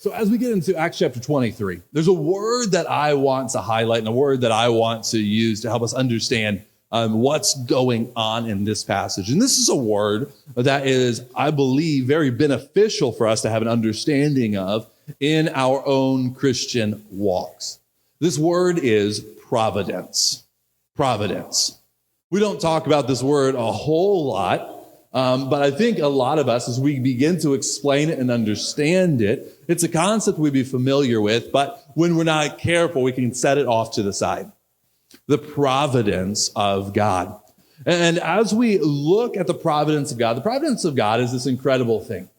So as we get into Acts chapter 23, there's a word that I want to highlight and a word that I want to use to help us understand what's going on in this passage. And this is a word that is, I believe, very beneficial for us to have an understanding of in our own Christian walks. This word is providence. Providence. We don't talk about this word a whole lot, but I think a lot of us, as we begin to explain it and understand it, it's a concept we'd be familiar with, but when we're not careful, we can set it off to the side. The providence of God. And as we look at the providence of God is this incredible thing.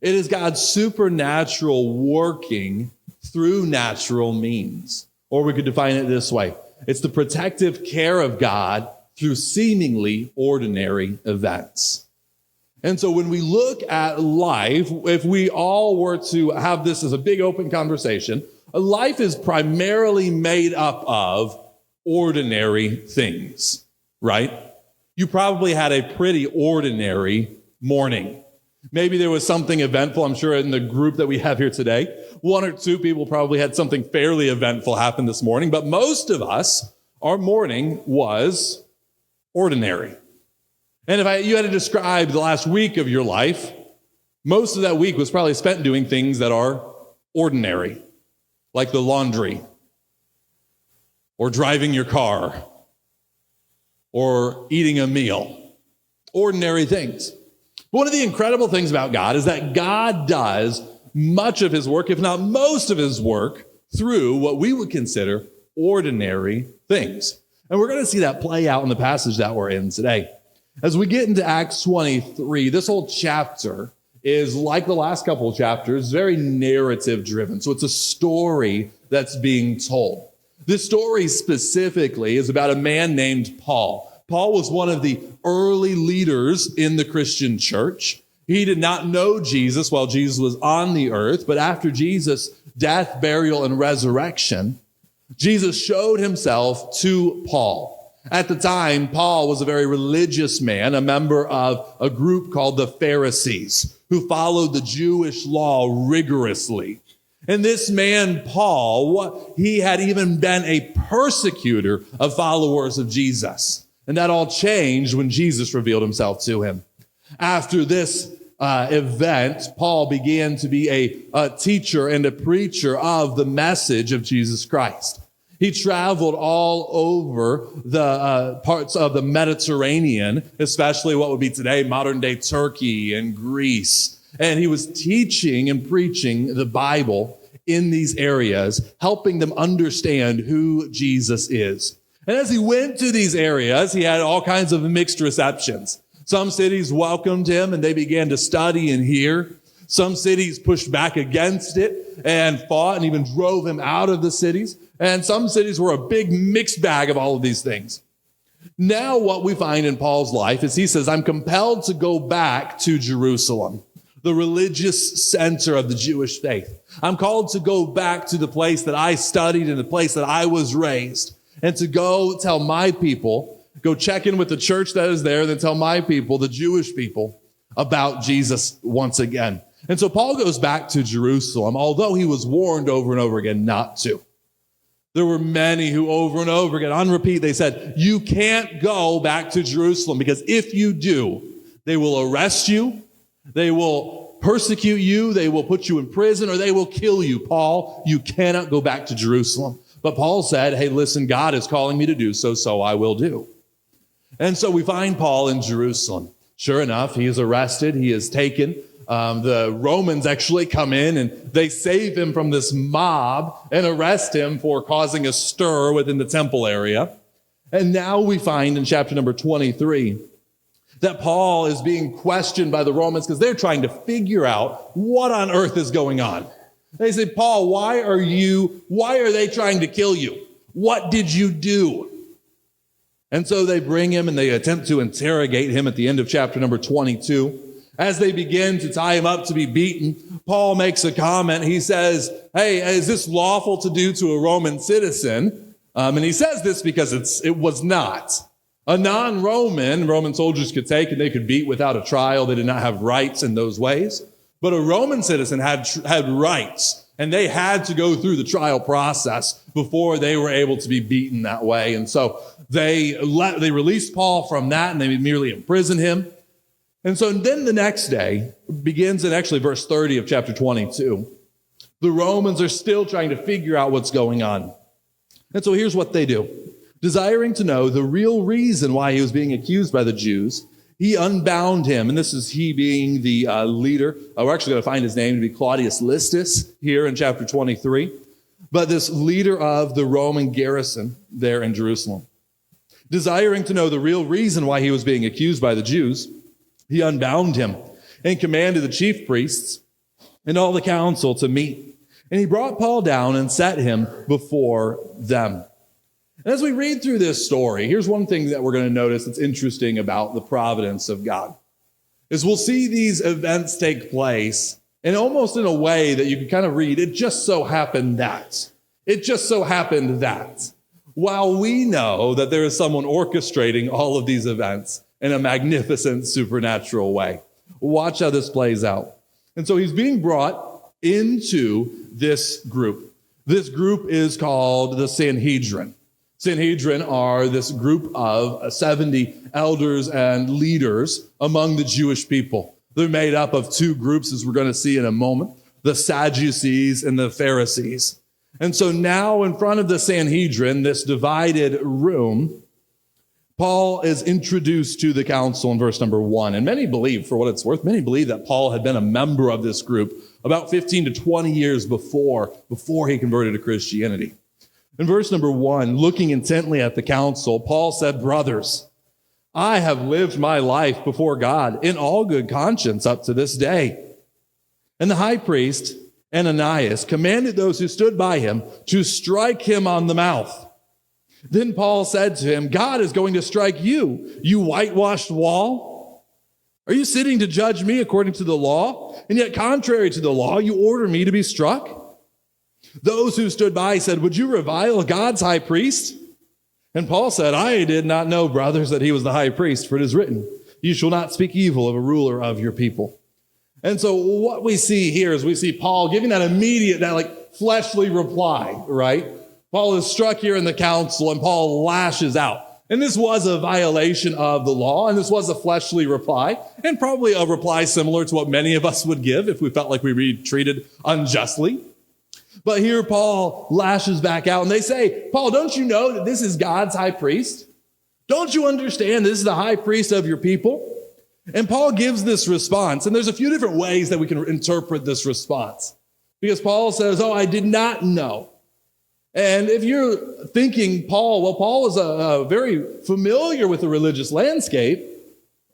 It is God's supernatural working through natural means. Or we could define it this way. It's the protective care of God through seemingly ordinary events. And so when we look at life, if we all were to have this as a big open conversation, life is primarily made up of ordinary things, right? You probably had a pretty ordinary morning. Maybe there was something eventful. I'm sure in the group that we have here today, one or two people probably had something fairly eventful happen this morning, but most of us, our morning was ordinary. And if you had to describe the last week of your life, most of that week was probably spent doing things that are ordinary, like the laundry, or driving your car, or eating a meal. Ordinary things. But one of the incredible things about God is that God does much of his work, if not most of his work, through what we would consider ordinary things. And we're going to see that play out in the passage that we're in today. As we get into Acts 23, this whole chapter is, like the last couple of chapters, very narrative driven. So it's a story that's being told. This story specifically is about a man named Paul. Paul was one of the early leaders in the Christian church. He did not know Jesus while Jesus was on the earth, but after Jesus' death, burial, and resurrection, Jesus showed himself to Paul. At the time, Paul was a very religious man, a member of a group called the Pharisees, who followed the Jewish law rigorously. And this man, Paul, he had even been a persecutor of followers of Jesus. And that all changed when Jesus revealed himself to him. After this event, Paul began to be a teacher and a preacher of the message of Jesus Christ. He traveled all over the parts of the Mediterranean, especially what would be today modern-day Turkey and Greece. And he was teaching and preaching the Bible in these areas, helping them understand who Jesus is. And as he went to these areas, he had all kinds of mixed receptions. Some cities welcomed him and they began to study and hear. Some cities pushed back against it and fought and even drove him out of the cities. And some cities were a big mixed bag of all of these things. Now what we find in Paul's life is he says, I'm compelled to go back to Jerusalem, the religious center of the Jewish faith. I'm called to go back to the place that I studied and the place that I was raised, and to go tell my people, go check in with the church that is there, and then tell my people, the Jewish people, about Jesus once again. And so Paul goes back to Jerusalem, although he was warned over and over again not to. There were many who over and over again, on repeat, they said, you can't go back to Jerusalem because if you do, they will arrest you, they will persecute you, they will put you in prison, or they will kill you. Paul, you cannot go back to Jerusalem. But Paul said, hey, listen, God is calling me to do so, so I will do. And so we find Paul in Jerusalem. Sure enough, he is arrested, he is taken. The Romans actually come in and they save him from this mob and arrest him for causing a stir within the temple area. And now we find in chapter number 23 that Paul is being questioned by the Romans because they're trying to figure out what on earth is going on. They say, Paul, why are they trying to kill you? What did you do? And so they bring him and they attempt to interrogate him at the end of chapter number 22. As they begin to tie him up to be beaten, Paul makes a comment. He says, hey, is this lawful to do to a Roman citizen? And he says this because it was not. A Roman soldiers could take and they could beat without a trial. They did not have rights in those ways. But a Roman citizen had rights. And they had to go through the trial process before they were able to be beaten that way. And so they released Paul from that, and they merely imprisoned him. And so then the next day begins in actually verse 30 of chapter 22. The Romans are still trying to figure out what's going on. And so here's what they do. Desiring to know the real reason why he was being accused by the Jews, he unbound him, and this is he being the leader. We're actually going to find his name to be Claudius Listus here in chapter 23. But this leader of the Roman garrison there in Jerusalem. Desiring to know the real reason why he was being accused by the Jews, he unbound him and commanded the chief priests and all the council to meet. And he brought Paul down and set him before them. And as we read through this story, here's one thing that we're going to notice that's interesting about the providence of God, is we'll see these events take place and almost in a way that you can kind of read, it just so happened that. It just so happened that. While we know that there is someone orchestrating all of these events in a magnificent supernatural way. Watch how this plays out. And so he's being brought into this group. This group is called the Sanhedrin. Sanhedrin are this group of 70 elders and leaders among the Jewish people. They're made up of two groups, as we're going to see in a moment, the Sadducees and the Pharisees. And so now in front of the Sanhedrin, this divided room, Paul is introduced to the council in verse number 1. And many believe, for what it's worth, many believe that Paul had been a member of this group about 15 to 20 years before he converted to Christianity. In verse number 1, looking intently at the council, Paul said, "Brothers, I have lived my life before God in all good conscience up to this day." And the high priest, Ananias, commanded those who stood by him to strike him on the mouth. Then Paul said to him, "God is going to strike you, you whitewashed wall. Are you sitting to judge me according to the law? And yet contrary to the law, you order me to be struck?" Those who stood by said, "Would you revile God's high priest?" And Paul said, "I did not know, brothers, that he was the high priest, for it is written, 'You shall not speak evil of a ruler of your people.'" And so what we see here is we see Paul giving that immediate, that like fleshly reply, right? Paul is struck here in the council and Paul lashes out. And this was a violation of the law, and this was a fleshly reply, and probably a reply similar to what many of us would give if we felt like we were treated unjustly. But here Paul lashes back out, and they say, "Paul, don't you know that this is God's high priest? Don't you understand this is the high priest of your people?" And Paul gives this response, and there's a few different ways that we can interpret this response. Because Paul says, "Oh, I did not know." And if you're thinking Paul is very familiar with the religious landscape,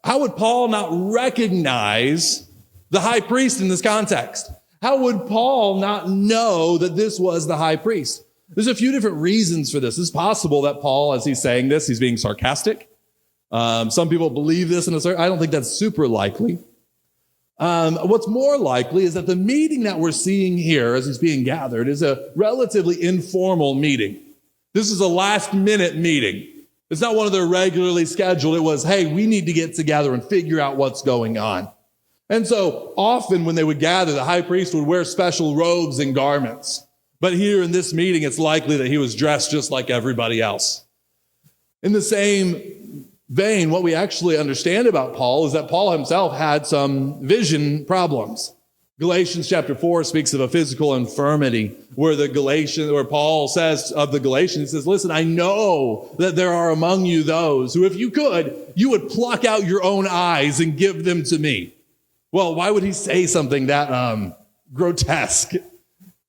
how would Paul not recognize the high priest in this context? How would Paul not know that this was the high priest? There's a few different reasons for this. It's possible that Paul, as he's saying this, he's being sarcastic. Some people believe this, I don't think that's super likely. What's more likely is that the meeting that we're seeing here as it's being gathered is a relatively informal meeting. This is a last-minute meeting. It's not one of their regularly scheduled. It was, hey, we need to get together and figure out what's going on. And so often when they would gather, the high priest would wear special robes and garments. But here in this meeting, it's likely that he was dressed just like everybody else. In the same vein, what we actually understand about Paul is that Paul himself had some vision problems. Galatians chapter 4 speaks of a physical infirmity where Paul says of the Galatians, he says, "Listen, I know that there are among you those who, if you could, you would pluck out your own eyes and give them to me." Well, why would he say something that grotesque?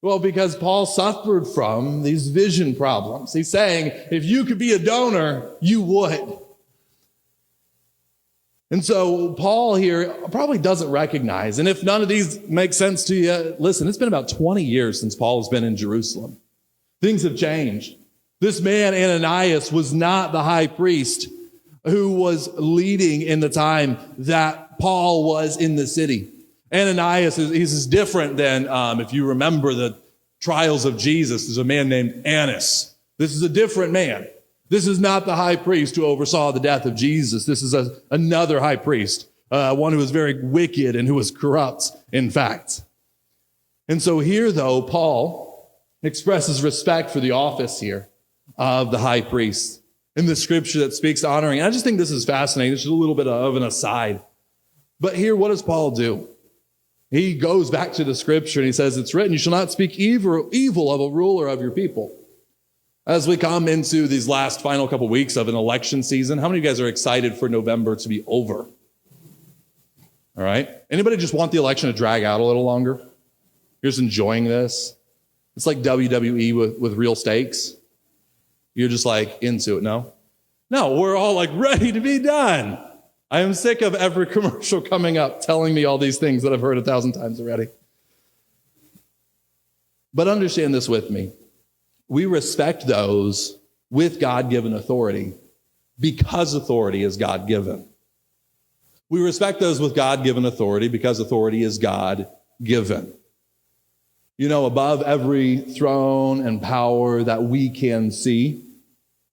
Well, because Paul suffered from these vision problems. He's saying, if you could be a donor, you would. And so Paul here probably doesn't recognize, and if none of these make sense to you, listen, it's been about 20 years since Paul has been in Jerusalem. Things have changed. This man, Ananias, was not the high priest who was leading in the time that Paul was in the city. Ananias is different than, if you remember the trials of Jesus, there's a man named Annas. This is a different man. This is not the high priest who oversaw the death of Jesus. This is another high priest, one who was very wicked and who was corrupt, in fact. And so here, though, Paul expresses respect for the office here of the high priest in the scripture that speaks honoring. And I just think this is fascinating. This is a little bit of an aside. But here, what does Paul do? He goes back to the scripture and he says, it's written, you shall not speak evil of a ruler of your people. As we come into these last final couple weeks of an election season, how many of you guys are excited for November to be over? All right. Anybody just want the election to drag out a little longer? You're just enjoying this? It's like WWE with real stakes. You're just like into it, no? No, we're all like ready to be done. I am sick of every commercial coming up telling me all these things that I've heard 1,000 times already. But understand this with me. We respect those with God-given authority because authority is God-given. We respect those with God-given authority because authority is God-given. You know, above every throne and power that we can see,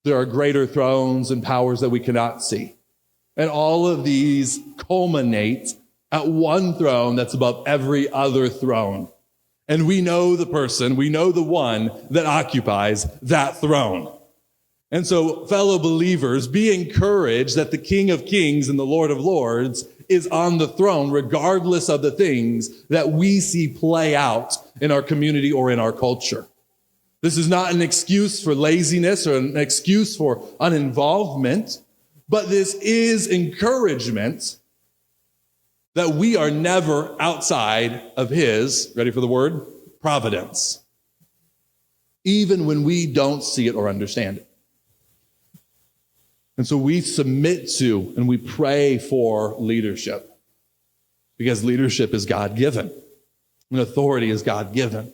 there are greater thrones and powers that we cannot see. And all of these culminate at one throne that's above every other throne. And we know the person, we know the one that occupies that throne. And so, fellow believers, be encouraged that the King of Kings and the Lord of Lords is on the throne, regardless of the things that we see play out in our community or in our culture. This is not an excuse for laziness or an excuse for uninvolvement, but this is encouragement that we are never outside of his, ready for the word, providence, even when we don't see it or understand it. And so we submit to and we pray for leadership because leadership is God-given and authority is God-given.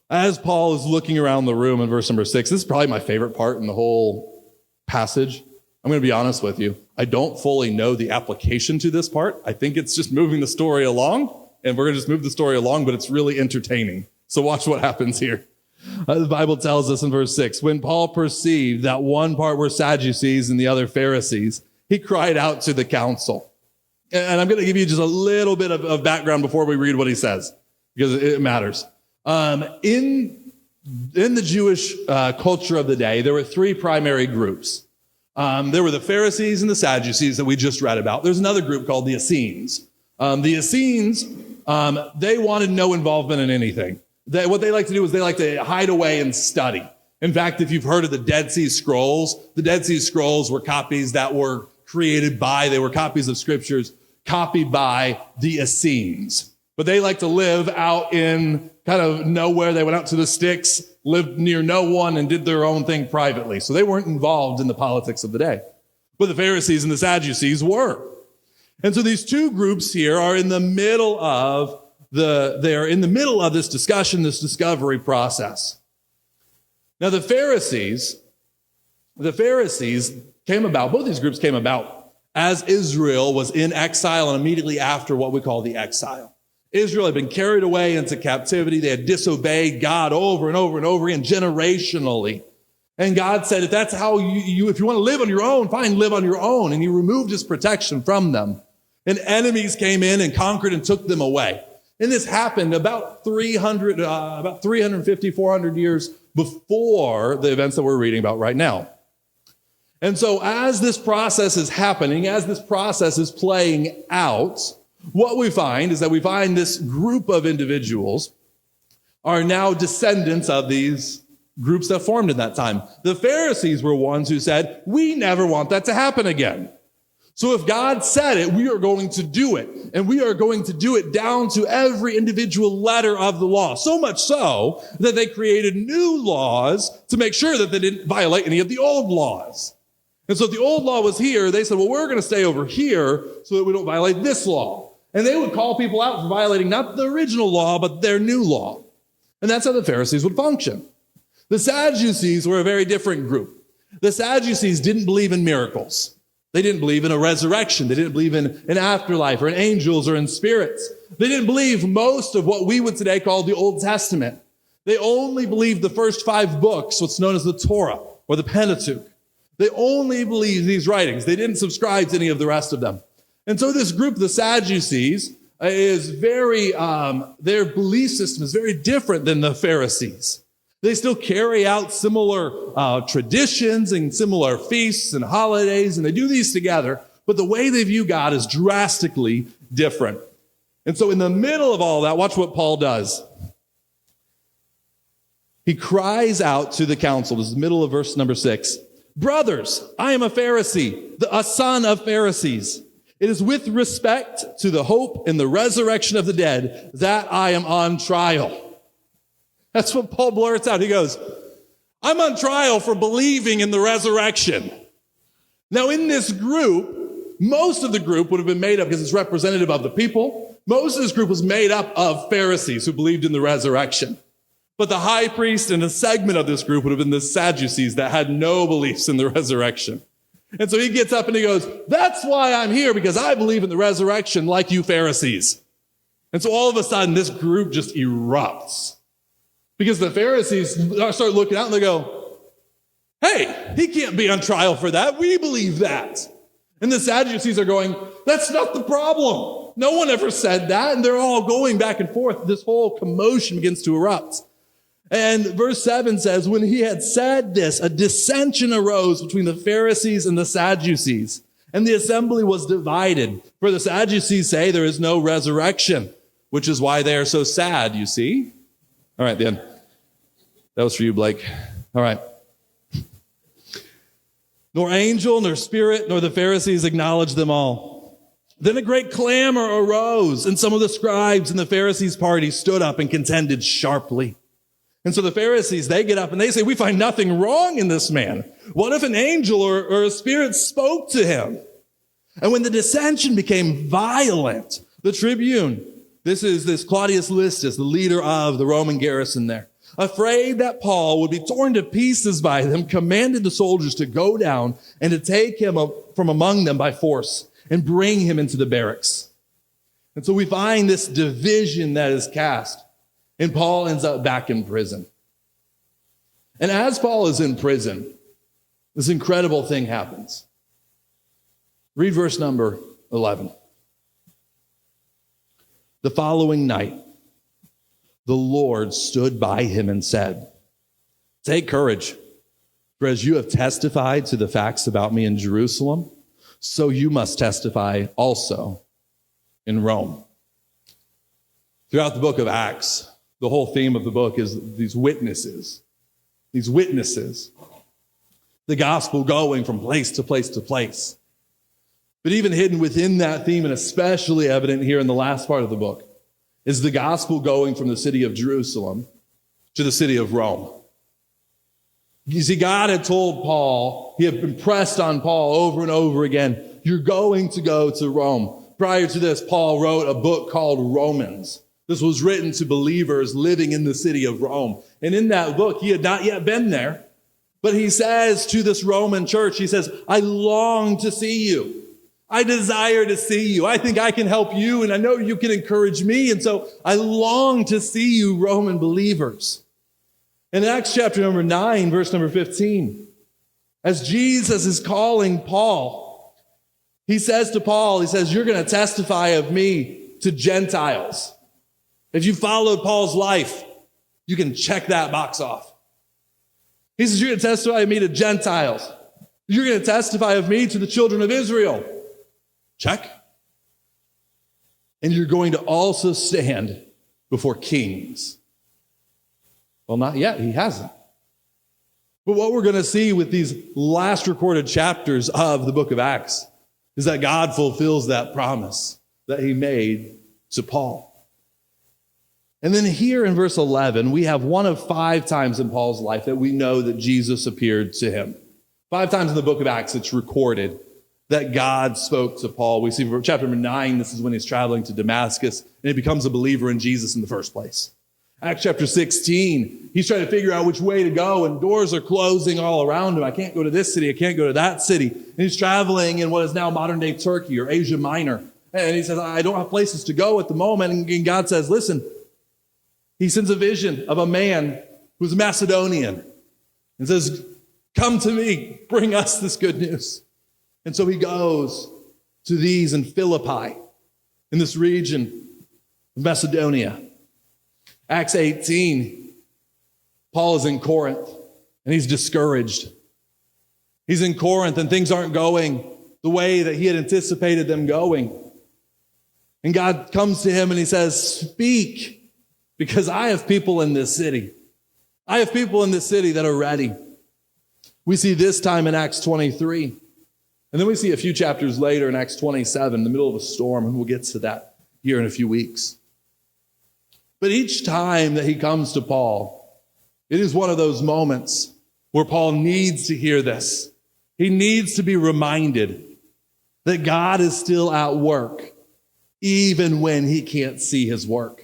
As Paul is looking around the room in verse number 6, this is probably my favorite part in the whole passage. I'm going to be honest with you. I don't fully know the application to this part. I think it's just moving the story along, and we're going to just move the story along, but it's really entertaining. So watch what happens here. The Bible tells us in verse 6, when Paul perceived that one part were Sadducees and the other Pharisees, he cried out to the council. And I'm going to give you just a little bit of background before we read what he says, because it matters. In the Jewish culture of the day, there were three primary groups. There were the Pharisees and the Sadducees that we just read about. There's another group called the Essenes. The Essenes, they wanted no involvement in anything. What they like to do is they like to hide away and study. In fact, if you've heard of the Dead Sea Scrolls, the Dead Sea Scrolls were copies that were they were copies of scriptures copied by the Essenes. But they like to live out in kind of nowhere. They went out to the sticks, lived near no one, and did their own thing privately. So they weren't involved in the politics of the day. But the Pharisees and the Sadducees were. And so these two groups here are in the middle of this discussion, this discovery process. Now the Pharisees came about, both these groups came about as Israel was in exile and immediately after what we call the exile. Israel had been carried away into captivity. They had disobeyed God over and over and over again, generationally. And God said, if that's how if you want to live on your own, fine, live on your own. And he removed his protection from them. And enemies came in and conquered and took them away. And this happened about 350, 400 years before the events that we're reading about right now. And so as this process is happening, as this process is playing out, what we find is that we find this group of individuals are now descendants of these groups that formed in that time. The Pharisees were ones who said, we never want that to happen again. So if God said it, we are going to do it. And we are going to do it down to every individual letter of the law. So much so that they created new laws to make sure that they didn't violate any of the old laws. And so if the old law was here, they said, well, we're going to stay over here so that we don't violate this law. And they would call people out for violating not the original law, but their new law. And that's how the Pharisees would function. The Sadducees were a very different group. The Sadducees didn't believe in miracles. They didn't believe in a resurrection. They didn't believe in an afterlife or in angels or in spirits. They didn't believe most of what we would today call the Old Testament. They only believed the first 5 books, what's known as the Torah or the Pentateuch. They only believed these writings. They didn't subscribe to any of the rest of them. And so this group, the Sadducees, is very, their belief system is very different than the Pharisees. They still carry out similar traditions and similar feasts and holidays, and they do these together, but the way they view God is drastically different. And so in the middle of all that, watch what Paul does. He cries out to the council. This is the middle of verse number 6. Brothers, I am a Pharisee, a son of Pharisees. It is with respect to the hope in the resurrection of the dead that I am on trial. That's what Paul blurts out. He goes, I'm on trial for believing in the resurrection. Now in this group, most of the group would have been made up, because it's representative of the people, most of this group was made up of Pharisees who believed in the resurrection. But the high priest and a segment of this group would have been the Sadducees that had no beliefs in the resurrection. And so he gets up and he goes, that's why I'm here, because I believe in the resurrection like you Pharisees. And so all of a sudden this group just erupts, because the Pharisees start looking out and they go, hey, he can't be on trial for that. We believe that. And the Sadducees are going, that's not the problem. No one ever said that. And they're all going back and forth. This whole commotion begins to erupt. And verse 7 says, when he had said this, a dissension arose between the Pharisees and the Sadducees, and the assembly was divided. For the Sadducees say there is no resurrection, which is why they are so sad, you see? All right, then. That was for you, Blake. All right. Nor angel, nor spirit, nor the Pharisees acknowledged them all. Then a great clamor arose, and some of the scribes in the Pharisees' party stood up and contended sharply. And so the Pharisees, they get up and they say, we find nothing wrong in this man. What if an angel or a spirit spoke to him? And when the dissension became violent, the tribune, this Claudius Listus, the leader of the Roman garrison there, afraid that Paul would be torn to pieces by them, commanded the soldiers to go down and to take him from among them by force and bring him into the barracks. And so we find this division that is cast. And Paul ends up back in prison. And as Paul is in prison, this incredible thing happens. Read verse number 11. The following night, the Lord stood by him and said, take courage, for as you have testified to the facts about me in Jerusalem, so you must testify also in Rome. Throughout the book of Acts, the whole theme of the book is these witnesses. These witnesses. The gospel going from place to place to place. But even hidden within that theme, and especially evident here in the last part of the book, is the gospel going from the city of Jerusalem to the city of Rome. You see, God had told Paul, he had impressed on Paul over and over again, you're going to go to Rome. Prior to this, Paul wrote a book called Romans. This was written to believers living in the city of Rome. And in that book, he had not yet been there, but he says to this Roman church, he says, I long to see you. I desire to see you. I think I can help you, and I know you can encourage me. And so I long to see you, Roman believers. In Acts chapter number 9, verse number 15, as Jesus is calling Paul, he says to Paul, he says, you're going to testify of me to Gentiles. If you followed Paul's life, you can check that box off. He says, you're going to testify of me to Gentiles. You're going to testify of me to the children of Israel. Check. And you're going to also stand before kings. Well, not yet. He hasn't. But what we're going to see with these last recorded chapters of the book of Acts is that God fulfills that promise that he made to Paul. And then here in verse 11, we have one of 5 times in Paul's life that we know that Jesus appeared to him. 5 times in the book of Acts, it's recorded that God spoke to Paul. We see chapter number 9, this is when he's traveling to Damascus, and he becomes a believer in Jesus in the first place. Acts chapter 16, he's trying to figure out which way to go, and doors are closing all around him. I can't go to this city, I can't go to that city. And he's traveling in what is now modern-day Turkey or Asia Minor. And he says, I don't have places to go at the moment. And God says, listen, he sends a vision of a man who's Macedonian and says, come to me, bring us this good news. And so he goes to these in Philippi, in this region Macedonia. Acts 18, Paul is in Corinth and he's discouraged. He's in Corinth and things aren't going the way that he had anticipated them going. And God comes to him and he says, speak, because I have people in this city. I have people in this city that are ready. We see this time in Acts 23. And then we see a few chapters later in Acts 27, in the middle of a storm, and we'll get to that here in a few weeks. But each time that he comes to Paul, it is one of those moments where Paul needs to hear this. He needs to be reminded that God is still at work, even when he can't see his work.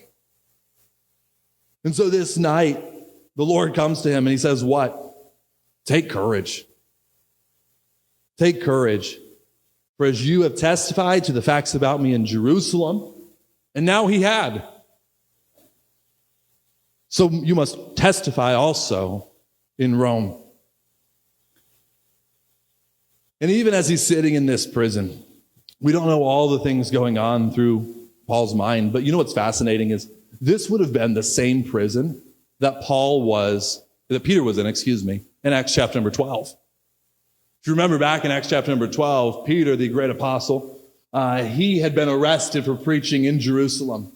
And so this night, the Lord comes to him and he says, what? Take courage. Take courage. For as you have testified to the facts about me in Jerusalem, and now he had, so you must testify also in Rome. And even as he's sitting in this prison, we don't know all the things going on through Paul's mind, but you know what's fascinating is this would have been the same prison that Peter was in Acts chapter number 12. If you remember back in Acts chapter number 12, Peter, the great apostle, he had been arrested for preaching in Jerusalem.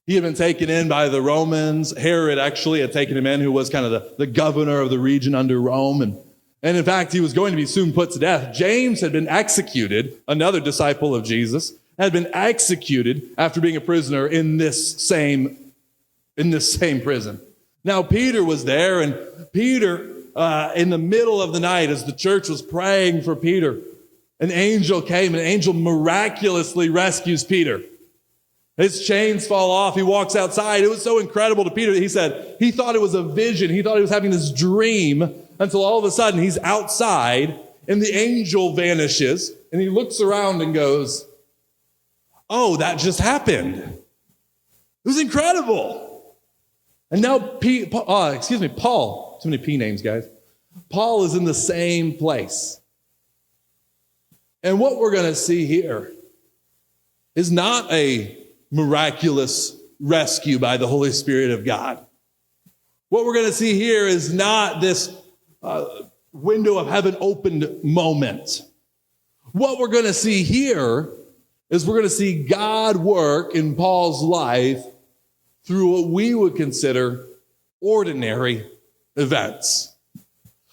He had been taken in by the Romans. Herod actually had taken him in, who was kind of the governor of the region under Rome. And in fact, he was going to be soon put to death. James had been executed, another disciple of Jesus, had been executed after being a prisoner in this same prison. Now, Peter was there, and Peter, in the middle of the night, as the church was praying for Peter, an angel came, an angel miraculously rescues Peter. His chains fall off. He walks outside. It was so incredible to Peter that he said he thought it was a vision. He thought he was having this dream until all of a sudden he's outside and the angel vanishes and he looks around and goes, oh, that just happened. It was incredible. And now Paul, too many P names, guys. Paul is in the same place. And what we're going to see here is not a miraculous rescue by the Holy Spirit of God. What we're going to see here is not this window of heaven opened moment. What we're going to see here is we're going to see God work in Paul's life through what we would consider ordinary events.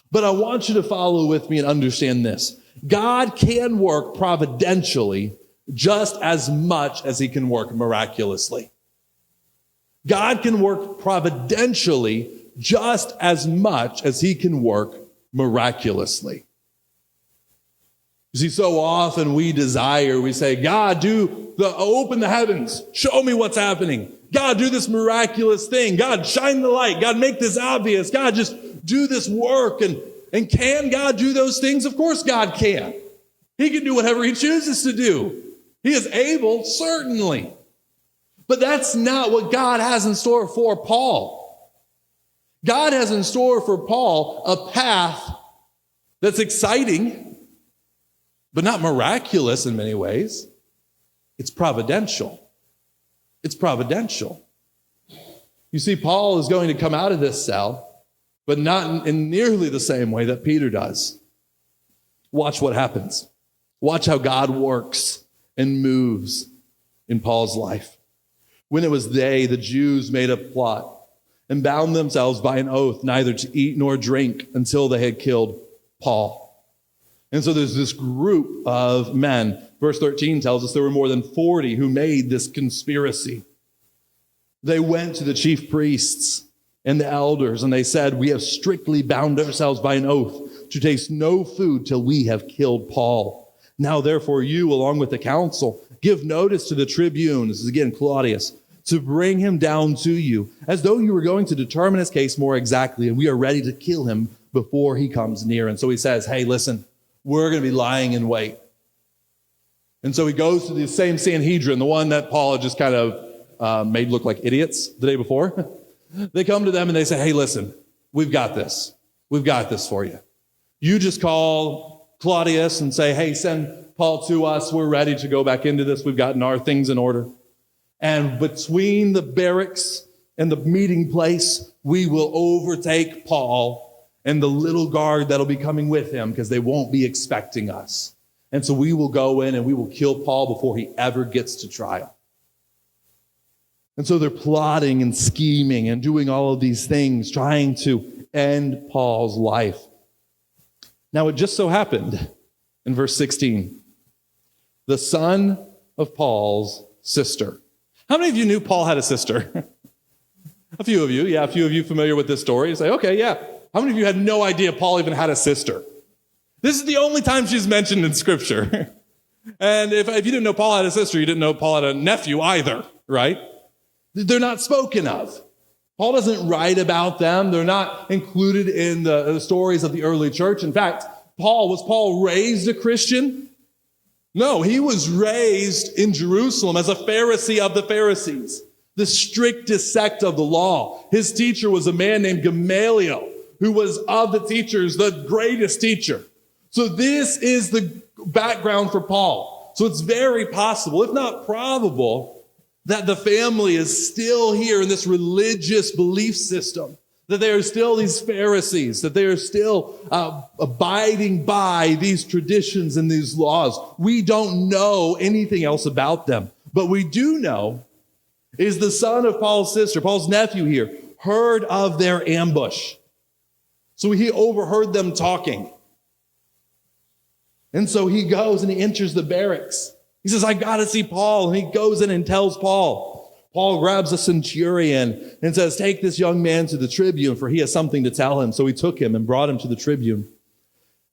But I want you to follow with me and understand this. God can work providentially just as much as he can work miraculously. God can work providentially just as much as he can work miraculously. You see, so often we say, God, open the heavens. Show me what's happening. God, do this miraculous thing. God, shine the light. God, make this obvious. God, just do this work. And can God do those things? Of course God can. He can do whatever he chooses to do. He is able, certainly. But that's not what God has in store for Paul. God has in store for Paul a path that's exciting, but not miraculous in many ways. It's providential. It's providential. You see, Paul is going to come out of this cell, but not in nearly the same way that Peter does. Watch what happens. Watch how God works and moves in Paul's life. When it was day, the Jews made a plot and bound themselves by an oath neither to eat nor drink until they had killed Paul. And so there's this group of men. Verse 13 tells us there were more than 40 who made this conspiracy. They went to the chief priests and the elders, and they said, we have strictly bound ourselves by an oath to taste no food till we have killed Paul. Now, therefore, you, along with the council, give notice to the tribune, this is again Claudius, to bring him down to you, as though you were going to determine his case more exactly, and we are ready to kill him before he comes near. And so he says, hey, listen, we're going to be lying in wait. And so he goes to the same Sanhedrin, the one that Paul had just kind of made look like idiots the day before. They come to them and they say, hey, listen, we've got this. We've got this for you. You just call Claudius and say, hey, send Paul to us. We're ready to go back into this. We've gotten our things in order. And between the barracks and the meeting place, we will overtake Paul and the little guard that'll be coming with him because they won't be expecting us. And so we will go in and we will kill Paul before he ever gets to trial. And so they're plotting and scheming and doing all of these things, trying to end Paul's life. Now, it just so happened in verse 16, the son of Paul's sister. How many of you knew Paul had a sister? A few of you. Yeah, a few of you familiar with this story. You say, okay, yeah. How many of you had no idea Paul even had a sister? This is the only time she's mentioned in Scripture. And if you didn't know Paul had a sister, you didn't know Paul had a nephew either, right? They're not spoken of. Paul doesn't write about them. They're not included in the stories of the early church. In fact, was Paul raised a Christian? No, he was raised in Jerusalem as a Pharisee of the Pharisees, the strictest sect of the law. His teacher was a man named Gamaliel, who was of the teachers, the greatest teacher. So this is the background for Paul. So it's very possible, if not probable, that the family is still here in this religious belief system, that they are still these Pharisees, that they are still abiding by these traditions and these laws. We don't know anything else about them. But we do know is the son of Paul's sister, Paul's nephew here, heard of their ambush. So he overheard them talking. And so he goes and he enters the barracks. He says, I got to see Paul. And he goes in and tells Paul. Paul grabs a centurion and says, take this young man to the tribune, for he has something to tell him. So he took him and brought him to the tribune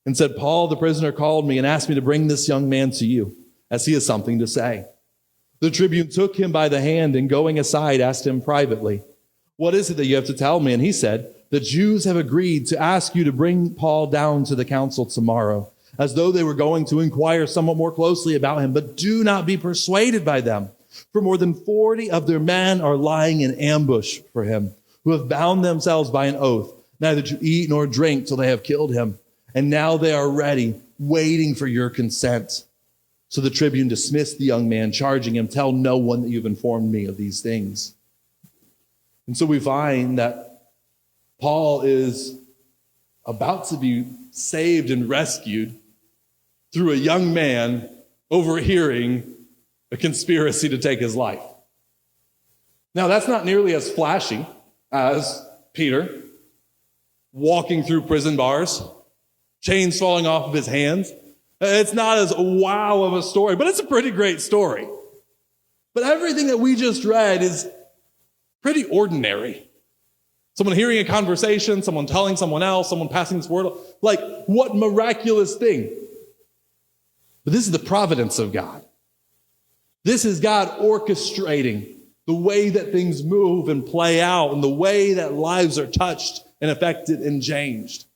and said, Paul, the prisoner, called me and asked me to bring this young man to you, as he has something to say. The tribune took him by the hand and going aside asked him privately, what is it that you have to tell me? And he said, the Jews have agreed to ask you to bring Paul down to the council tomorrow, as though they were going to inquire somewhat more closely about him. But do not be persuaded by them, for more than 40 of their men are lying in ambush for him, who have bound themselves by an oath, neither to eat nor drink till they have killed him. And now they are ready, waiting for your consent. So the tribune dismissed the young man, charging him, tell no one that you've informed me of these things. And so we find that Paul is about to be saved and rescued through a young man overhearing a conspiracy to take his life. Now, that's not nearly as flashy as Peter walking through prison bars, chains falling off of his hands. It's not as wow of a story, but it's a pretty great story. But everything that we just read is pretty ordinary. Someone hearing a conversation, someone telling someone else, someone passing this word. Like, what miraculous thing. But this is the providence of God. This is God orchestrating the way that things move and play out and the way that lives are touched and affected and changed.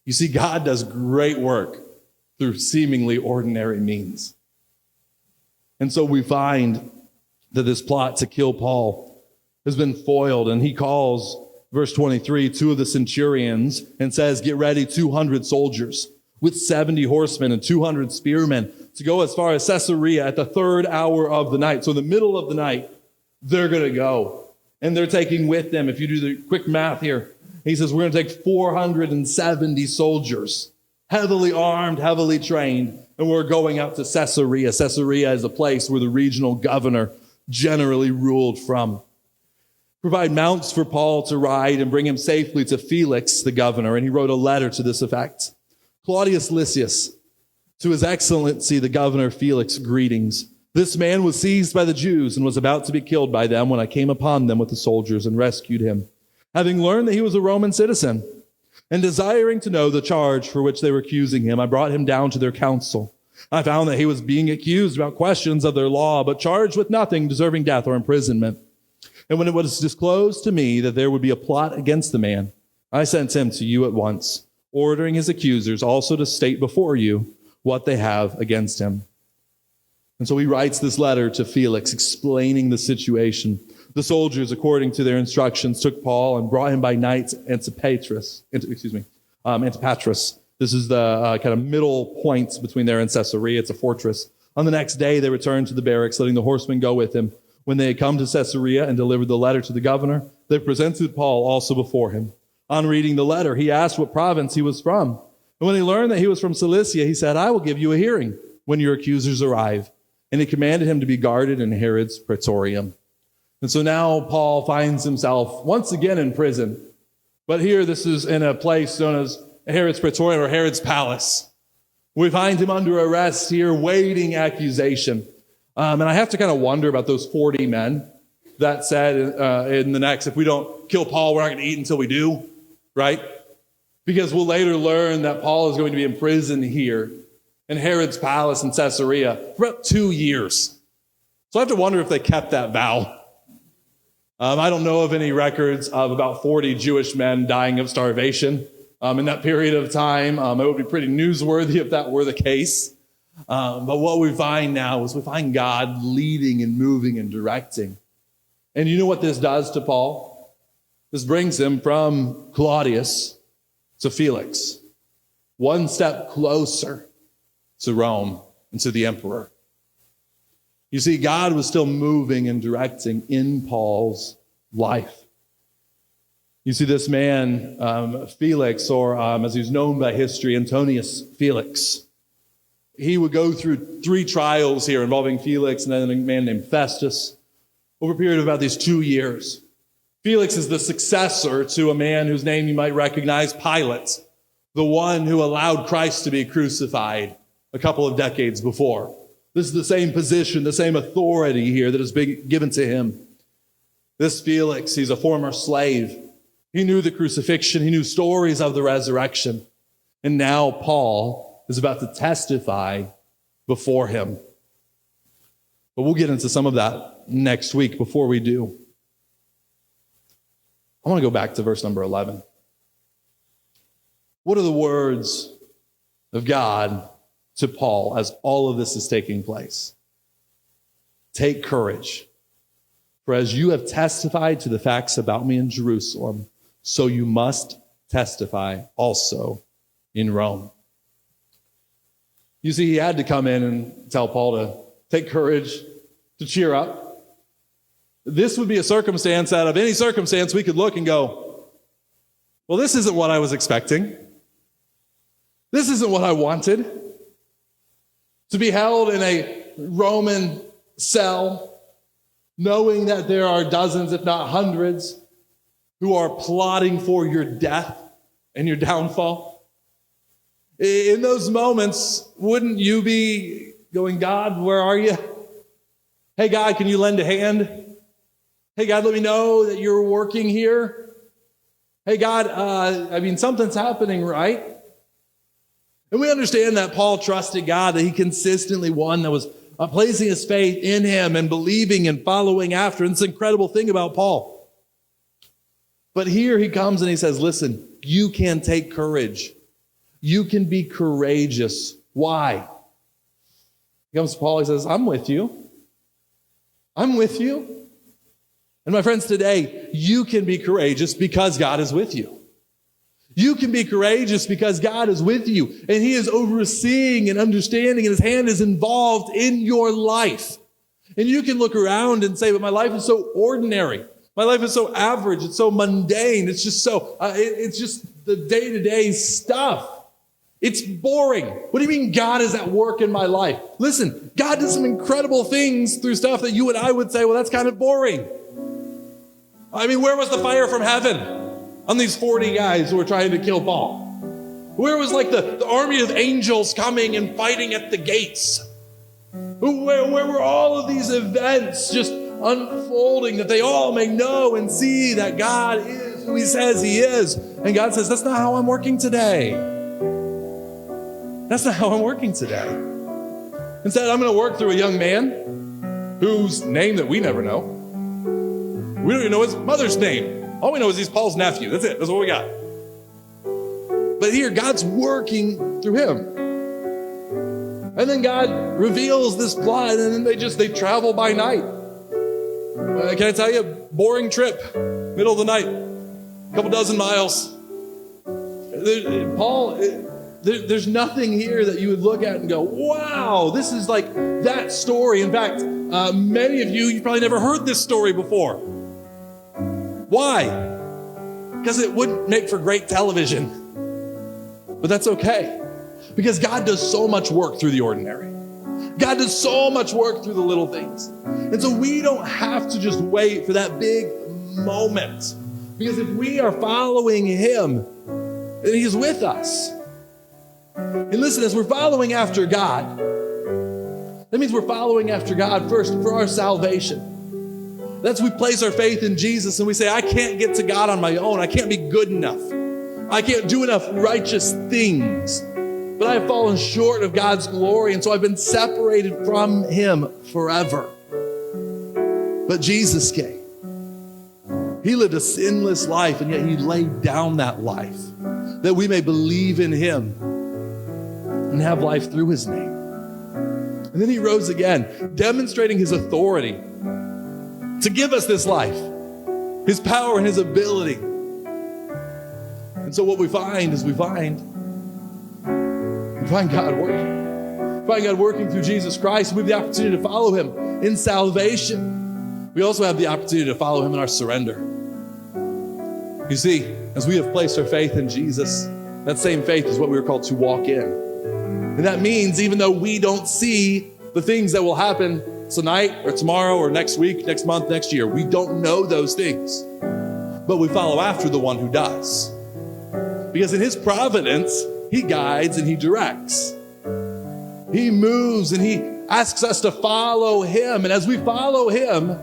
You see, God does great work through seemingly ordinary means. And so we find that this plot to kill Paul has been foiled, and he calls, verse 23, two of the centurions and says, get ready 200 soldiers with 70 horsemen and 200 spearmen to go as far as Caesarea at the 3rd hour of the night. So in the middle of the night, they're going to go. And they're taking with them, if you do the quick math here, he says, we're going to take 470 soldiers, heavily armed, heavily trained, and we're going out to Caesarea. Caesarea is a place where the regional governor generally ruled from. Provide mounts for Paul to ride and bring him safely to Felix, the governor. And he wrote a letter to this effect. Claudius Lysias, to his excellency, the governor Felix, greetings. This man was seized by the Jews and was about to be killed by them when I came upon them with the soldiers and rescued him, having learned that he was a Roman citizen. And desiring to know the charge for which they were accusing him, I brought him down to their council. I found that he was being accused about questions of their law, but charged with nothing deserving death or imprisonment. And when it was disclosed to me that there would be a plot against the man, I sent him to you at once, ordering his accusers also to state before you what they have against him. And so he writes this letter to Felix, explaining the situation. The soldiers, according to their instructions, took Paul and brought him by night to Antipatris. This is the kind of middle point between there and Caesarea. It's a fortress. On the next day, they returned to the barracks, letting the horsemen go with him. When they had come to Caesarea and delivered the letter to the governor, they presented Paul also before him. On reading the letter, he asked what province he was from. And when he learned that he was from Cilicia, he said, I will give you a hearing when your accusers arrive. And he commanded him to be guarded in Herod's praetorium. And so now Paul finds himself once again in prison. But here this is in a place known as Herod's praetorium or Herod's palace. We find him under arrest here, waiting accusation. And I have to kind of wonder about those 40 men that said in the next, if we don't kill Paul, we're not going to eat until we do, right? Because we'll later learn that Paul is going to be in prison here in Herod's palace in Caesarea for about 2 years. So I have to wonder if they kept that vow. I don't know of any records of about 40 Jewish men dying of starvation in that period of time. It would be pretty newsworthy if that were the case. But what we find now is we find God leading and moving and directing. And you know what this does to Paul? This brings him from Claudius to Felix, one step closer to Rome and to the emperor. You see, God was still moving and directing in Paul's life. You see, this man, Felix, or as he's known by history, Antonius Felix, he would go through 3 trials here involving Felix and then a man named Festus over a period of about these 2 years. Felix is the successor to a man whose name you might recognize, Pilate, the one who allowed Christ to be crucified a couple of decades before. This is the same position, the same authority here that has been given to him. This Felix, he's a former slave. He knew the crucifixion. He knew stories of the resurrection. And now Paul is about to testify before him. But we'll get into some of that next week. Before we do, I want to go back to verse number 11. What are the words of God to Paul as all of this is taking place? Take courage, for as you have testified to the facts about me in Jerusalem, so you must testify also in Rome. You see, he had to come in and tell Paul to take courage, to cheer up. This would be a circumstance out of any circumstance we could look and go, well, this isn't what I was expecting. This isn't what I wanted. To be held in a Roman cell, knowing that there are dozens, if not hundreds, who are plotting for your death and your downfall. In those moments, wouldn't you be going, God, where are you? Hey, God, can you lend a hand? Hey, God, let me know that you're working here. Hey, God, something's happening, right? And we understand that Paul trusted God, that he consistently one that was placing his faith in him and believing and following after. And it's an incredible thing about Paul. But here he comes and he says, listen, you can take courage. You can be courageous. Why? He comes to Paul, he says, I'm with you. I'm with you. And my friends, today, you can be courageous because God is with you. You can be courageous because God is with you, and he is overseeing and understanding, and his hand is involved in your life. And you can look around and say, but my life is so ordinary. My life is so average. It's so mundane. It's just it's just the day-to-day stuff. It's boring. What do you mean God is at work in my life? Listen, God does some incredible things through stuff that you and I would say, well, that's kind of boring. I mean, where was the fire from heaven on these 40 guys who were trying to kill Paul? Where was like the army of angels coming and fighting at the gates? Where were all of these events just unfolding that they all may know and see that God is who he says he is? And God says, that's not how I'm working today. That's not how I'm working today. Instead, I'm going to work through a young man whose name that we never know. We don't even know his mother's name. All we know is he's Paul's nephew. That's it. That's what we got. But here, God's working through him. And then God reveals this plot, and then they travel by night. Can I tell you, boring trip, middle of the night, a couple dozen miles. Paul, there's nothing here that you would look at and go, wow, this is like that story. In fact, Many of you probably never heard this story before. Why? Because it wouldn't make for great television. But that's okay. Because God does so much work through the ordinary. God does so much work through the little things. And so we don't have to just wait for that big moment. Because if we are following him, then he's with us. And listen, as we're following after God, that means we're following after God first for our salvation. That's we place our faith in Jesus and we say, I can't get to God on my own. I can't be good enough. I can't do enough righteous things. But I have fallen short of God's glory, and so I've been separated from him forever. But Jesus came. He lived a sinless life, and yet he laid down that life that we may believe in him and have life through his name. And then he rose again, demonstrating his authority to give us this life, his power and his ability. And so what we find is we find God working. We find God working through Jesus Christ. We have the opportunity to follow him in salvation. We also have the opportunity to follow him in our surrender. You see, as we have placed our faith in Jesus, that same faith is what we are called to walk in. And that means even though we don't see the things that will happen tonight or tomorrow or next week, next month, next year, we don't know those things. But we follow after the one who does. Because in his providence, he guides and he directs. He moves and he asks us to follow him. And as we follow him,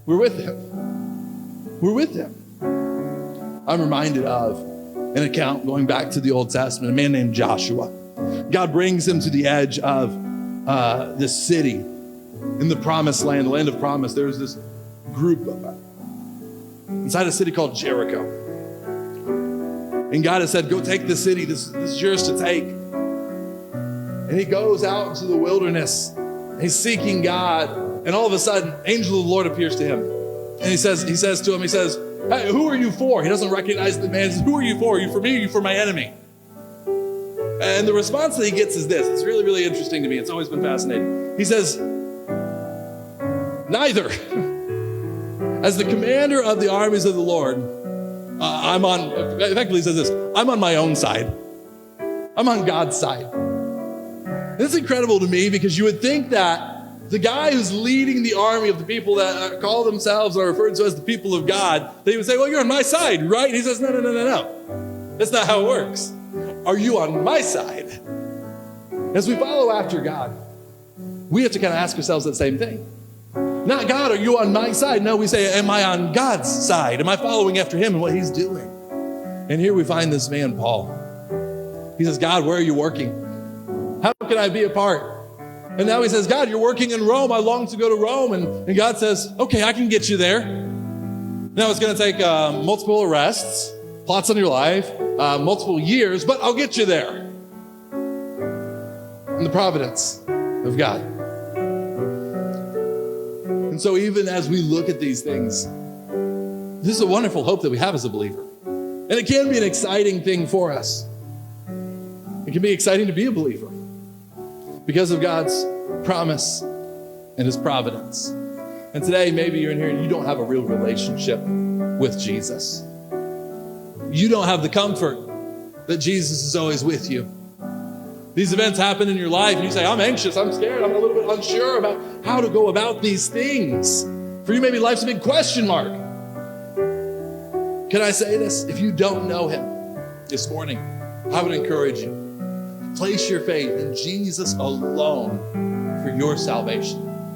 we're with him. We're with him. I'm reminded of an account going back to the Old Testament, a man named Joshua. God brings him to the edge of this city in the promised land, the land of promise. There's this group inside a city called Jericho. And God has said, go take the city. This is yours to take. And he goes out into the wilderness. He's seeking God. And all of a sudden, angel of the Lord appears to him. And he says to him, hey, who are you for? He doesn't recognize the man. He says, who are you for? Are you for me or are you for my enemy? And the response that he gets is this. It's really, really interesting to me. It's always been fascinating. He says, neither. As the commander of the armies of the Lord, effectively says this, I'm on my own side. I'm on God's side. And it's incredible to me because you would think that the guy who's leading the army of the people that call themselves or referred to as the people of God, they would say, well, you're on my side, right? And he says, no. That's not how it works. Are you on my side? As we follow after God, we have to kind of ask ourselves that same thing. Not God, are you on my side? No, we say, am I on God's side? Am I following after him and what he's doing? And here we find this man, Paul. He says, God, where are you working? How can I be a part? And now he says, God, you're working in Rome. I long to go to Rome. And God says, okay, I can get you there. Now it's going to take multiple arrests, plots on your life, multiple years, but I'll get you there. In the providence of God. And so even as we look at these things, this is a wonderful hope that we have as a believer. And it can be an exciting thing for us. It can be exciting to be a believer because of God's promise and his providence. And today, maybe you're in here and you don't have a real relationship with Jesus. You don't have the comfort that Jesus is always with you. These events happen in your life and you say, I'm anxious, I'm scared, I'm a little bit unsure about how to go about these things. For you, maybe life's a big question mark. Can I say this? If you don't know him this morning, I would encourage you, place your faith in Jesus alone for your salvation.